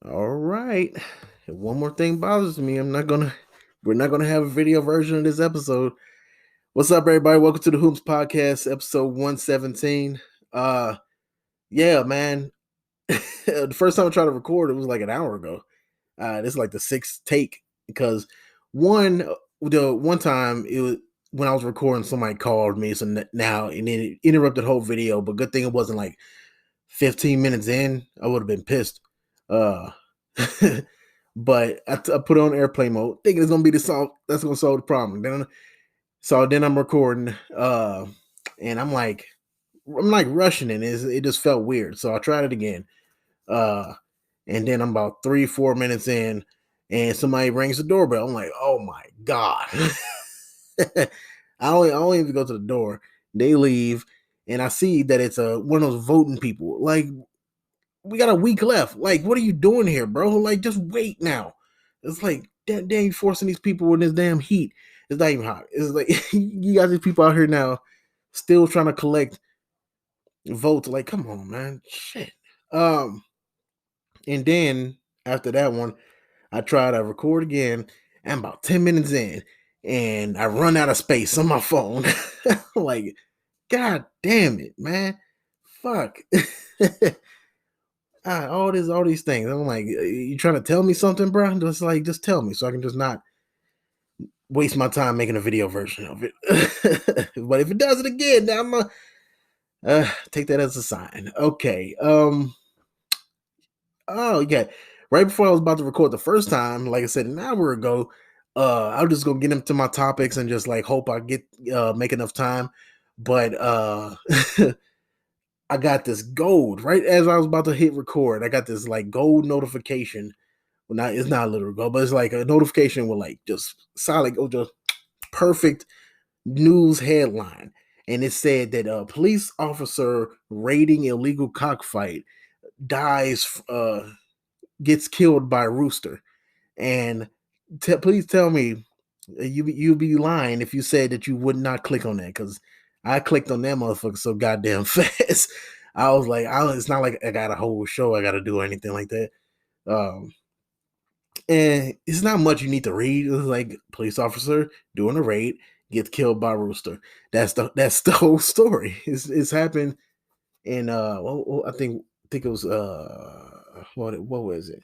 All right. One more thing bothers me. We're not gonna have a video version of this episode. What's up, everybody? Welcome to the Whomst podcast, episode 117. Uh yeah, man. The first time I tried to record, it was like an hour ago. This is like the sixth take because the one time it was when I was recording, somebody called me, so now and then it interrupted the whole video. But good thing it wasn't like 15 minutes in. I would have been pissed. Uh But I put it on airplane mode, thinking it's gonna be that's gonna solve the problem. Then I'm recording, and I'm like rushing it. It just felt weird, so I tried it again. Uh, and then I'm about 3-4 minutes in, and somebody rings the doorbell. I'm like, oh my god! I only even go to the door. They leave, and I see that it's one of those voting people. Like, we got a week left. Like, what are you doing here, bro? Like, just wait now. It's like, damn, you forcing these people in this damn heat. It's not even hot. It's like, you got these people out here now still trying to collect votes. Like, come on, man. Shit. Um, and then after that one, I try to record again. I'm about 10 minutes in, and I run out of space on my phone. Like, god damn it, man. Fuck. All these things. I'm like, you trying to tell me something, bro? Just tell me so I can just not waste my time making a video version of it. But if it does it again, I'm gonna take that as a sign. Okay. Oh yeah. Right before I was about to record the first time, like I said an hour ago, I was just gonna get into my topics and just like hope I get make enough time. But I got this gold right as I was about to hit record. I got this like gold notification. Well, not it's not a literal gold, but it's like a notification with like just solid, just perfect news headline, and it said that a police officer raiding illegal cockfight dies, gets killed by a rooster. And please tell me, you'd be lying if you said that you would not click on that, because I clicked on that motherfucker so goddamn fast. I was like, it's not like I got a whole show I got to do or anything like that. Um, and it's not much you need to read. It's like police officer doing a raid gets killed by rooster. That's the whole story. It's happened in I think it was what was it?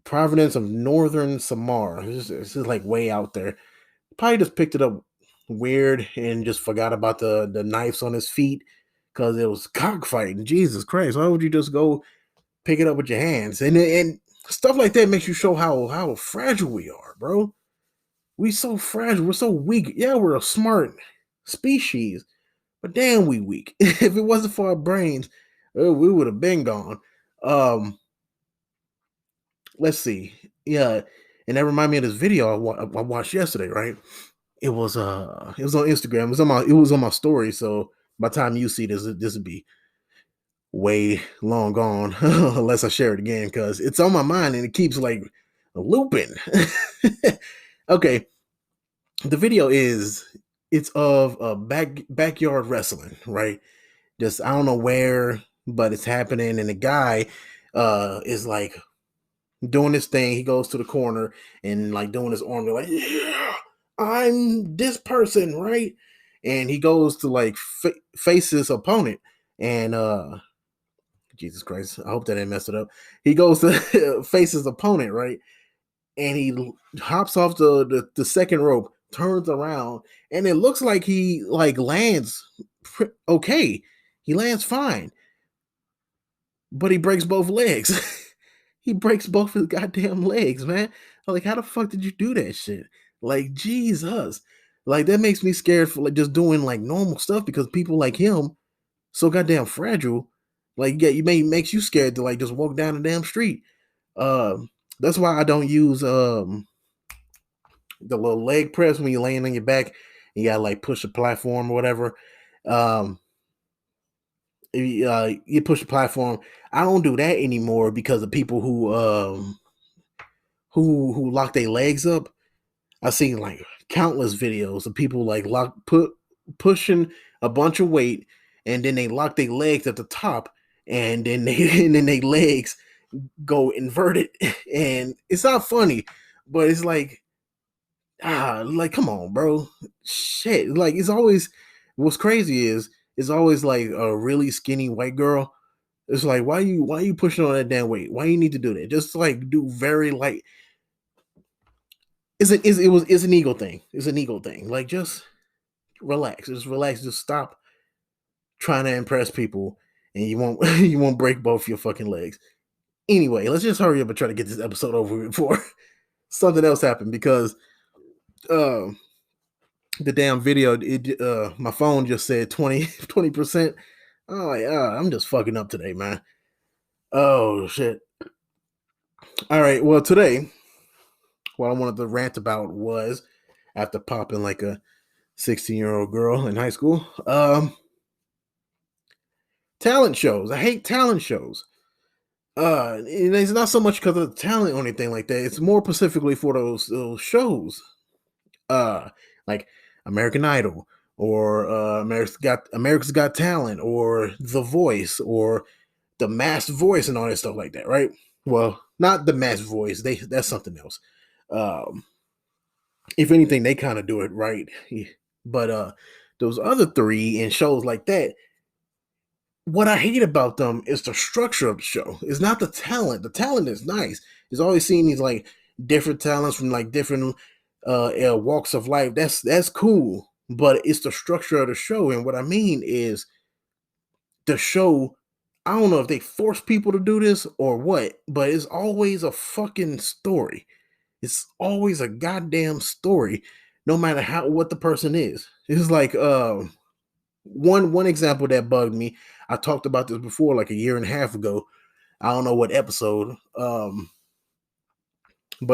Providence of Northern Samar. This is like way out there. Probably just picked it up weird and just forgot about the knives on his feet because it was cockfighting. Jesus Christ, why would you just go pick it up with your hands? And stuff like that makes you show how fragile we are, bro. We so fragile. We're so weak. Yeah, we're a smart species, but damn, we weak. If it wasn't for our brains, we would have been gone. Um, let's see. Yeah, and that reminded me of this video I watched yesterday. Right, it was on Instagram. It was on my story. So by the time you see this would be way long gone, unless I share it again because it's on my mind and it keeps like looping. Okay, the video it's of backyard wrestling, right? Just I don't know where, but it's happening, and the guy is like doing this thing. He goes to the corner and like doing his arm, like, yeah, I'm this person, right? And he goes to like face his opponent, and Jesus Christ, I hope that didn't mess it up. He goes to face his opponent, right? And he hops off the second rope, turns around, and it looks like he like lands okay. He lands fine, but he breaks both legs. He breaks both his goddamn legs, man. Like, how the fuck did you do that shit? Like, Jesus. Like, that makes me scared for like just doing like normal stuff because people like him so goddamn fragile. Like, yeah, makes you scared to like just walk down the damn street. That's why I don't use the little leg press when you're laying on your back. You gotta like push the platform or whatever. Um, you push the platform. I don't do that anymore because of people who lock their legs up. I've seen like countless videos of people like pushing a bunch of weight and then they lock their legs at the top and then they and then they legs go inverted, and it's not funny, but it's like like come on, bro, shit. Like it's always what's crazy is it's always like a really skinny white girl. It's like why you pushing on that damn weight? Why you need to do that? Just like do very light. It's an ego thing. It's an ego thing. Like just relax. Just relax. Just stop trying to impress people, and you won't you won't break both your fucking legs. Anyway, let's just hurry up and try to get this episode over before something else happened because uh, the damn video my phone just said 20%. Oh yeah, I'm just fucking up today, man. Oh shit. All right. Well, today what I wanted to rant about was after popping like a 16-year-old girl in high school. Talent shows. I hate talent shows. And it's not so much because of the talent or anything like that. It's more specifically for those shows. Uh like American Idol or America's Got Talent or The Voice or The Masked Voice and all that stuff like that, right? Well, not The Masked Voice. That's something else. Um if anything, they kind of do it right. But those other three in shows like that, what I hate about them is the structure of the show. It's not the talent. The talent is nice. It's always seeing these like different talents from like different walks of life. That's cool. But it's the structure of the show. And what I mean is the show. I don't know if they force people to do this or what, but it's always a fucking story. It's always a goddamn story, no matter what the person is. It's like one example that bugged me. I talked about this before, like a year and a half ago. I don't know what episode, but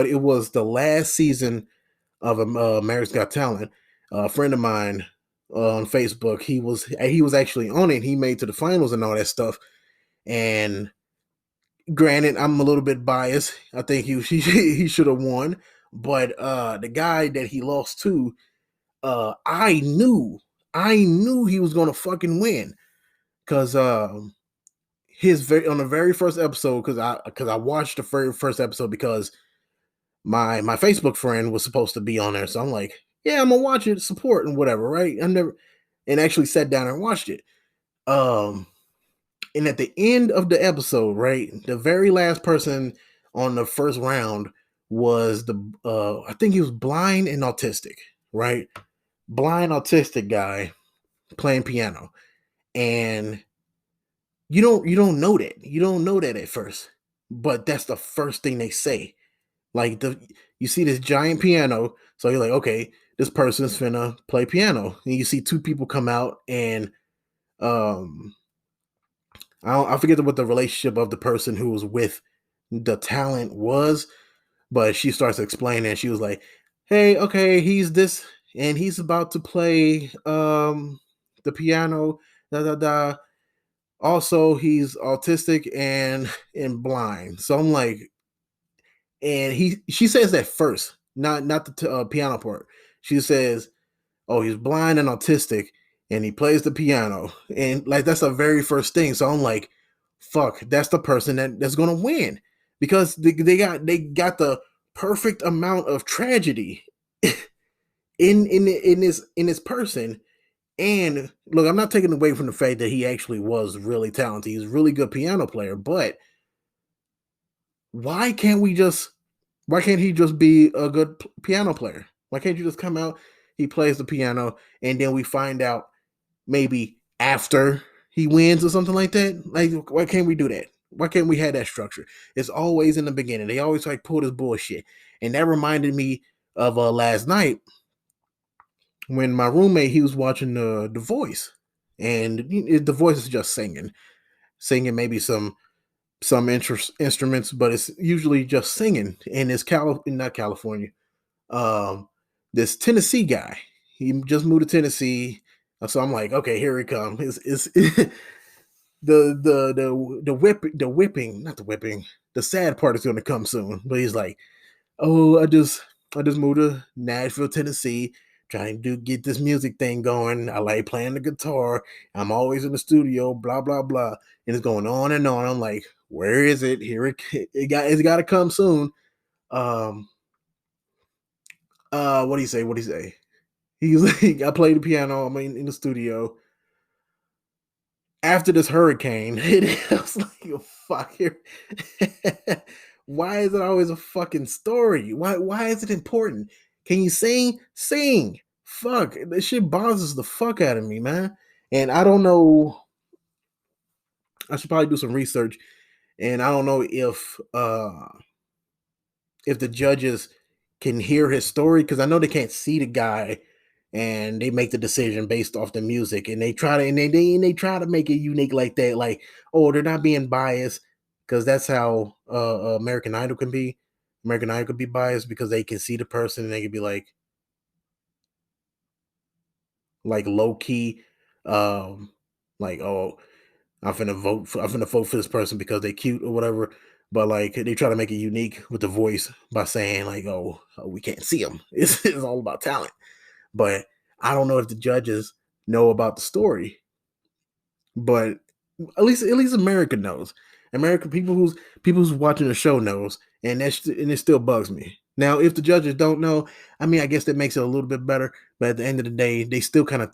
it was the last season of America's Got Talent. A friend of mine on Facebook, he was actually on it. He made to the finals and all that stuff. And granted, I'm a little bit biased. I think he should have won, but the guy that he lost to, I knew he was gonna fucking win because on the very first episode, because I watched the very first episode because my Facebook friend was supposed to be on there, so I'm like, yeah, I'm gonna watch it, support and whatever, right? I never and actually sat down and watched it. Um, and at the end of the episode, right, the very last person on the first round was I think he was blind and autistic, right? Blind autistic guy playing piano, and you don't know that. You don't know that at first. But that's the first thing they say. Like you see this giant piano, so you're like, okay, this person's finna play piano. And you see two people come out and um I forget what the relationship of the person who was with the talent was, but she starts explaining. She was like, "Hey, okay, he's this, and he's about to play the piano. Da da da. Also, he's autistic and blind." So I'm like, and she says that first, not the piano part. She says, "Oh, he's blind and autistic, and he plays the piano," and like that's the very first thing. So I'm like, "Fuck, that's the person that's gonna win," because they got the perfect amount of tragedy in this person. And look, I'm not taking away from the fact that he actually was really talented. He's a really good piano player, but why can't we just why can't he just be a good piano player? Why can't you just come out, he plays the piano, and then we find out maybe after he wins or something like that? Like, why can't we do that? Why can't we have that structure? It's always in the beginning. They always like pull this bullshit. And that reminded me of last night when my roommate, he was watching the Voice. And the Voice is just singing maybe some instruments, but it's usually just singing. And it's not California. Um, this Tennessee guy, he just moved to Tennessee, so I'm like, okay, here he comes. It's the whipping, not the whipping. The sad part is going to come soon. But he's like, oh, I just moved to Nashville, Tennessee, trying to get this music thing going. I like playing the guitar. I'm always in the studio, blah blah blah, and it's going on and on. I'm like, where is it? Here it's got to come soon. Um, what do you say? What do you say? He's like, I play the piano. I'm in the studio after this hurricane. It was like, oh, fuck here. Why is it always a fucking story? Why is it important? Can you sing? Sing. Fuck. This shit bothers the fuck out of me, man. And I don't know. I should probably do some research. And I don't know if the judges can hear his story, because I know they can't see the guy, and they make the decision based off the music, and they try to they try to make it unique like that, like, oh, they're not being biased, because that's how American Idol can be. American Idol could be biased because they can see the person and they can be like low key, um, like, oh, I'm finna vote for this person because they cute or whatever. But like they try to make it unique with the voice by saying like, oh, we can't see them. It's all about talent. But I don't know if the judges know about the story. But at least America knows. American people who's watching the show knows, and it still bugs me. Now, if the judges don't know, I mean, I guess that makes it a little bit better. But at the end of the day, they still kind of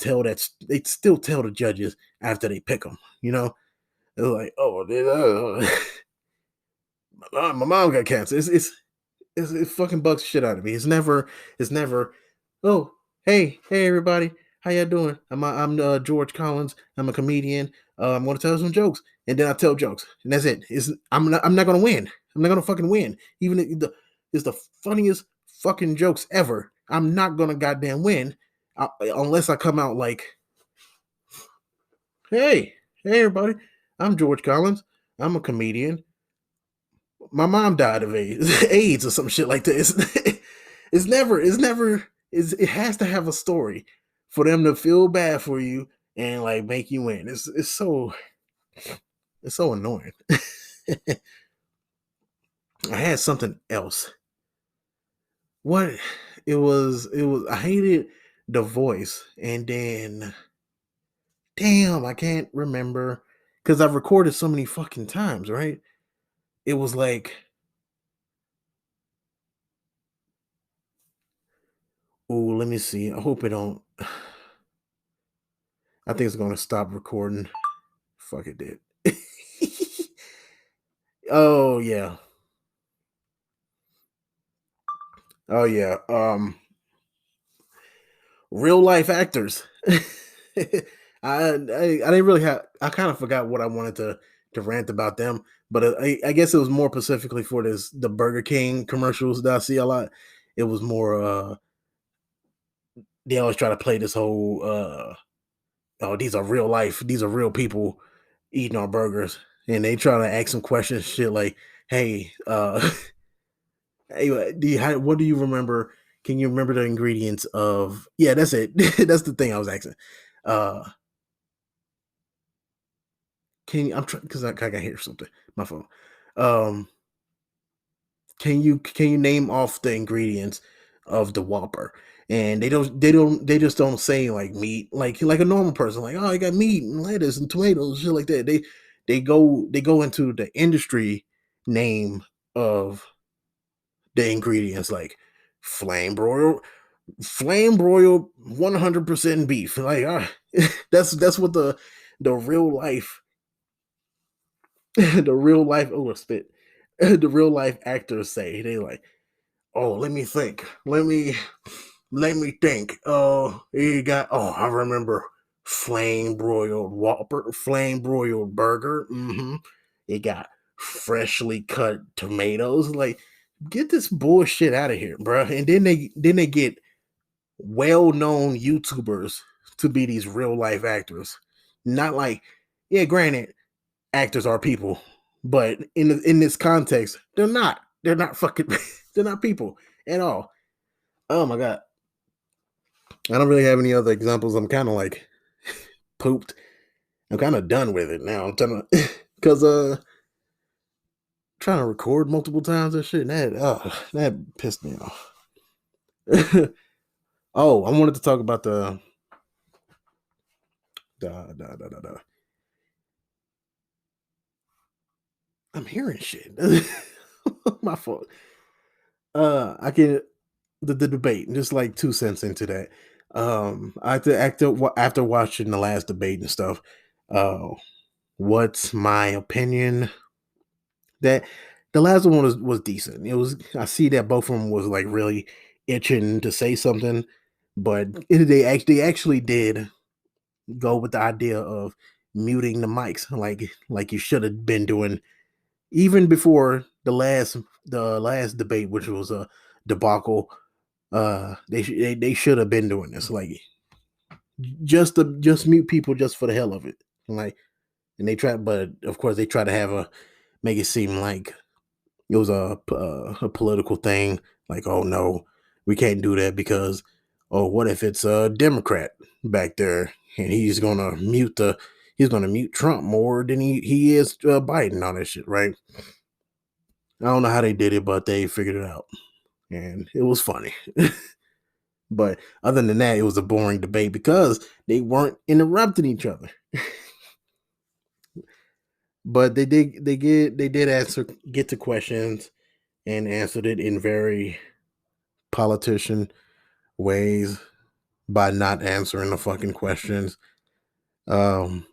they still tell the judges after they pick them. They're like, oh, my mom got cancer. It fucking bugs shit out of me. It's never. Oh, hey everybody, how y'all doing? I'm George Collins. I'm a comedian. I'm gonna tell some jokes, and then I tell jokes, and that's it. I'm not gonna win. I'm not gonna fucking win. Even if it's the funniest fucking jokes ever. I'm not gonna goddamn win, unless I come out like, hey everybody, I'm George Collins. I'm a comedian. My mom died of AIDS or some shit like this. It has to have a story for them to feel bad for you and like make you win. It's so annoying. I had something else. What it was I hated the voice, and then damn, I can't remember because I've recorded so many fucking times, right? It was like, oh, let me see. I hope it don't. I think it's gonna stop recording. Fuck it did. Oh yeah. Oh yeah. Real life actors. I didn't really have. I kind of forgot what I wanted to rant about them, but I guess it was more specifically for the Burger King commercials that I see a lot. It was more. They always try to play this whole. Oh, these are real life. These are real people eating our burgers, and they try to ask some questions, shit like, "Hey, Anyway, what do you remember? Can you remember the ingredients of? Yeah, that's it. That's the thing I was asking. Uh, I'm trying because I can hear something. My phone. Um, can you name off the ingredients of the Whopper? And they just don't say like meat like a normal person, like, oh, I got meat and lettuce and tomatoes, shit like that. They go into the industry name of the ingredients, like flame broiled flame broiled 100% beef. Like, that's what the real life the real life oh spit the real life actors say. They like, oh, let me think. Let me think. Oh, you got. Oh, I remember flame broiled Whopper, flame broiled burger. Mm-hmm. It got freshly cut tomatoes. Like, get this bullshit out of here, bro. And then they get well-known YouTubers to be these real life actors. Not like, yeah, granted, actors are people, but in this context, they're not. They're not fucking. They're not people at all. Oh my god, I don't really have any other examples. I'm kind of like pooped. I'm kind of done with it now. I'm trying to because trying to record multiple times and shit. And that pissed me off. Oh, I wanted to talk about the I'm hearing shit. My fault. I can the debate, just like 2 cents into that. I had to after watching the last debate and stuff. Uh, what's my opinion? That the last one was decent. It was I see that both of them was like really itching to say something, but they actually did go with the idea of muting the mics like you should have been doing even before the last debate, which was a debacle. They should have been doing this, like just mute people just for the hell of it, like. And they try, but of course they try to have a make it seem like it was a political thing. Like, oh no, we can't do that because, oh, what if it's a Democrat back there and he's gonna mute Trump more than he is Biden on this shit, right? I don't know how they did it, but they figured it out, and it was funny. But other than that, it was a boring debate because they weren't interrupting each other. But they did answer get to questions and answered it in very politician ways by not answering the fucking questions. Um,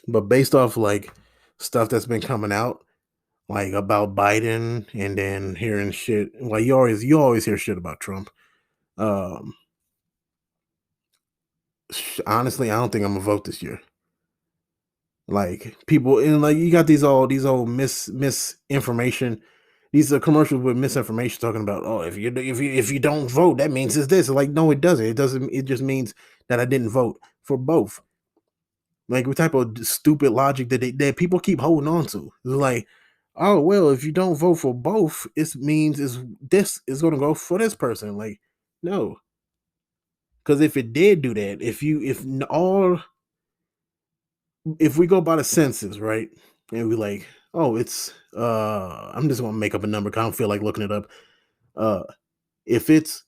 but based off like stuff that's been coming out, like about Biden, and then hearing shit, like you always hear shit about Trump. Um, Honestly, I don't think I'm gonna vote this year. Like people, and like you got these old misinformation. These are commercials with misinformation talking about, oh, if you don't vote, that means it's this. Like, no, it doesn't. It doesn't. It just means that I didn't vote for both. Like, what type of stupid logic that people keep holding on to? It's like, oh well, if you don't vote for both, it means this is going to go for this person. Like, no, because if it did do that, if we go by the census, right, and we like, oh, it's I'm just gonna make up a number. 'Cause I don't feel like looking it up. Uh, if it's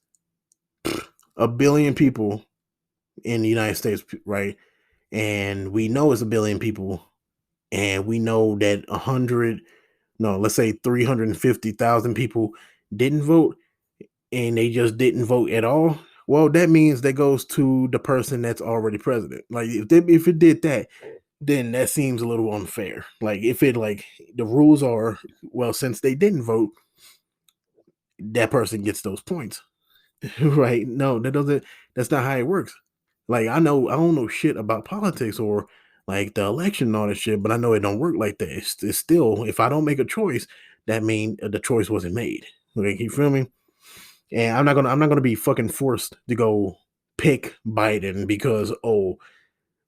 a billion people in the United States, right, and we know it's a billion people, and we know that 100, no, let's say 350,000 people didn't vote, and they just didn't vote at all. Well, that means that goes to the person that's already president. Like if it did that, then that seems a little unfair. Like if it like the rules are, well, since they didn't vote, that person gets those points. Right? No, that's not how it works. Like I don't know shit about politics or like the election and all that shit, but I know it don't work like that. It's still, if I don't make a choice, that mean the choice wasn't made. Like, you feel me? And I'm not gonna be fucking forced to go pick Biden because, oh,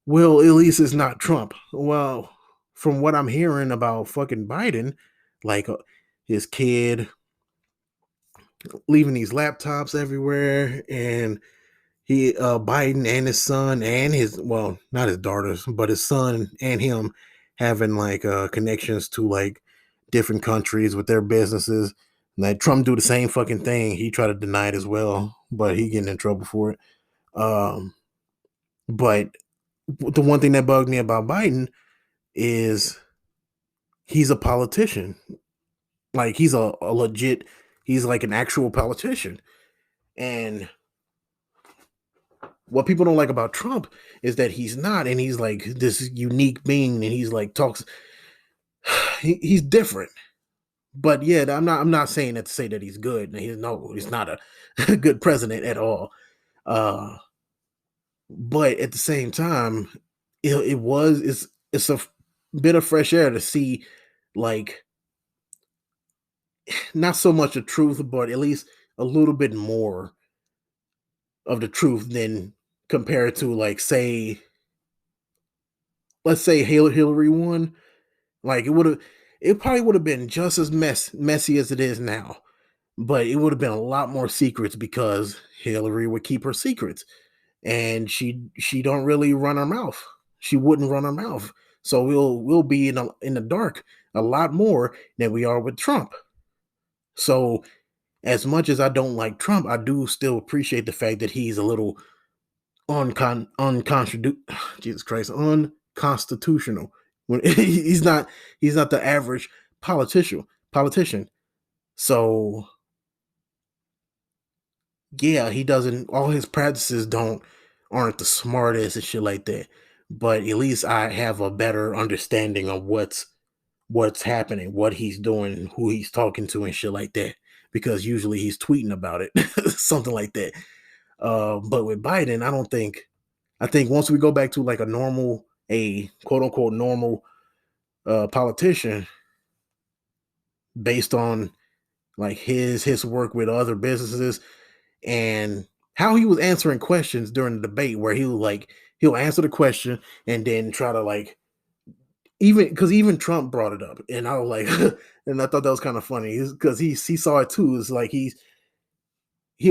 well, at least it's not Trump. Well, from what I'm hearing about fucking Biden, like his kid leaving these laptops everywhere, and he Biden and his son and his, well, not his daughters, but his son and him having like connections to like different countries with their businesses. Like Trump do the same fucking thing. He tried to deny it as well, but he getting in trouble for it. Um, but the one thing that bugged me about Biden is he's a politician. Like he's a legit, he's like an actual politician. And what people don't like about Trump is that he's not, and he's like this unique being, and he's like talks. He's different, but yeah, I'm not saying that to say that he's good. He's not a good president at all. Uh, but at the same time, it's a bit of fresh air to see, like, not so much the truth, but at least a little bit more of the truth than compared to, like, say, let's say Hillary won. Like, it probably would have been just as messy as it is now, but it would have been a lot more secrets because Hillary would keep her secrets, and she don't really run her mouth. She wouldn't run her mouth, so we'll be in the dark a lot more than we are with Trump. So as much as I don't like Trump, I do still appreciate the fact that he's a little Jesus Christ, unconstitutional. When he's not the average politician. So yeah, he doesn't all his practices don't aren't the smartest and shit like that. But at least I have a better understanding of what's happening, what he's doing, who he's talking to and shit like that. Because usually he's tweeting about it, something like that. But with Biden, I think once we go back to like a quote unquote normal politician based on like his work with other businesses and how he was answering questions during the debate, where he'll answer the question and then try to like even Trump brought it up, and I was like, and I thought that was kind of funny because he saw it too. It's like he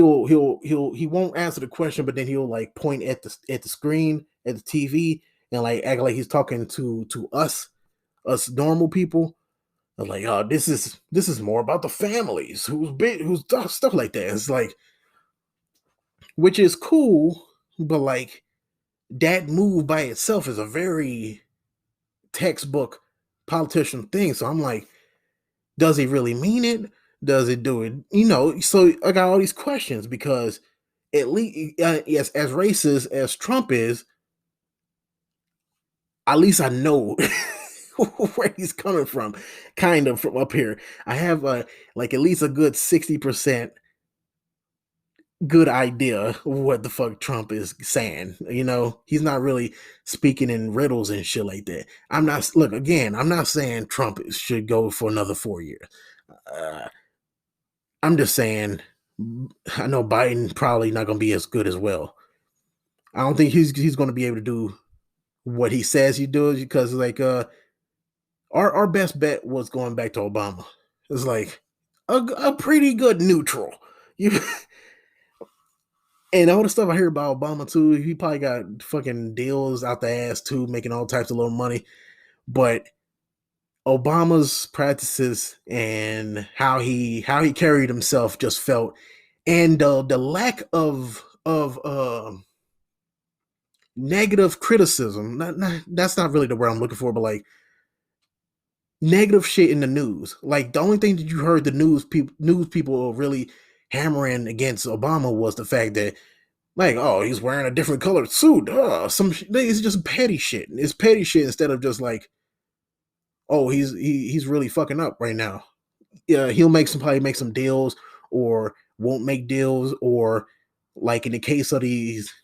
won't answer the question, but then he'll like point at the screen at the TV and like act like he's talking to us normal people. I'm like, oh, this is more about the families who's big, who's stuff like that. It's like, which is cool, but like that move by itself is a very textbook politician thing. So I'm like, does he really mean it? Does it do it? So I got all these questions because at least, yes, as racist as Trump is, at least I know where he's coming from, kind of from up here. I have like at least a good 60% good idea of what the fuck Trump is saying. He's not really speaking in riddles and shit like that. I'm not saying Trump should go for another 4 years. Uh, I'm just saying I know Biden probably not going to be as good as well. I don't think he's going to be able to do what he says he does because like our best bet was going back to Obama. It's like a pretty good neutral. You And all the stuff I hear about Obama too, he probably got fucking deals out the ass too, making all types of little money. But Obama's practices and how he carried himself just felt, and the lack of negative criticism. That's not really the word I'm looking for, but like negative shit in the news. Like the only thing that you heard the news people really hammering against Obama was the fact that, like, oh, he's wearing a different colored suit. It's just petty shit. It's petty shit instead of just like, oh, he's really fucking up right now. Yeah, he'll probably make some deals or won't make deals, or like in the case of these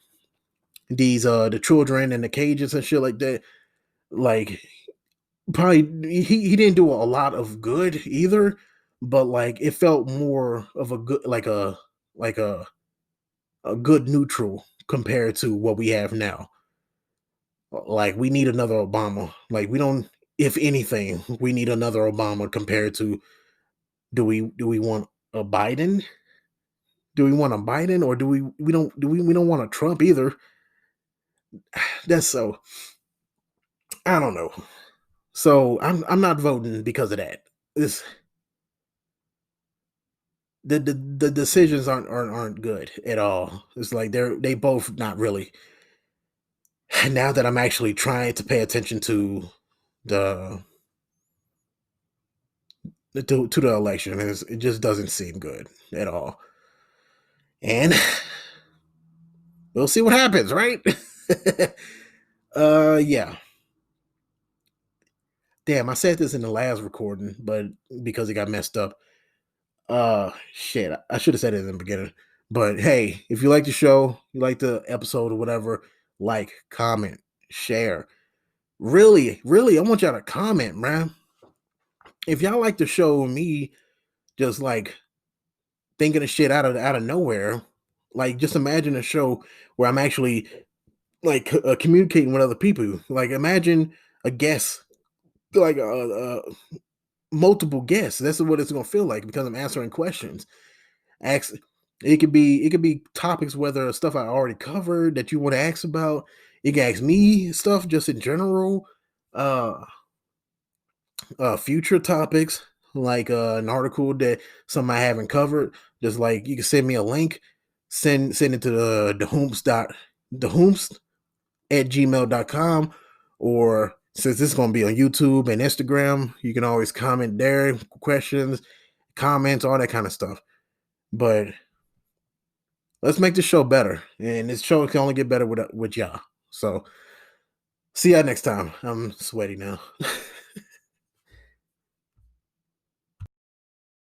the children in the cages and shit like that. Like probably he didn't do a lot of good either, but like it felt more of a good like a good neutral compared to what we have now. Like we need another Obama. Like we don't. If anything, we need another Obama compared to. Do we want a Biden? Do we want a Biden, or we don't want a Trump either? That's so. I don't know. So I'm not voting because of that. This the decisions aren't good at all. It's like they both not really. Now that I'm actually trying to pay attention to the to the election, it just doesn't seem good at all. And we'll see what happens, right? Yeah. Damn, I said this in the last recording, but because it got messed up. Shit, I should have said it in the beginning. But hey, if you like the show, you like the episode or whatever, like, comment, share. Really, really, I want y'all to comment, man. If y'all like the show, me just like thinking of shit out of nowhere, like just imagine a show where I'm actually like communicating with other people. Like imagine a guest, like multiple guests. That's what it's gonna feel like because I'm answering questions. Ask it could be topics, whether stuff I already covered that you want to ask about. You can ask me stuff just in general. Uh future topics like an article that some I haven't covered. Just like you can send me a link, send it to the Whomst at gmail.com. Or since this is going to be on YouTube and Instagram, you can always comment there, questions, comments, all that kind of stuff. But let's make the show better. And this show can only get better with y'all. So see y'all next time. I'm sweaty now.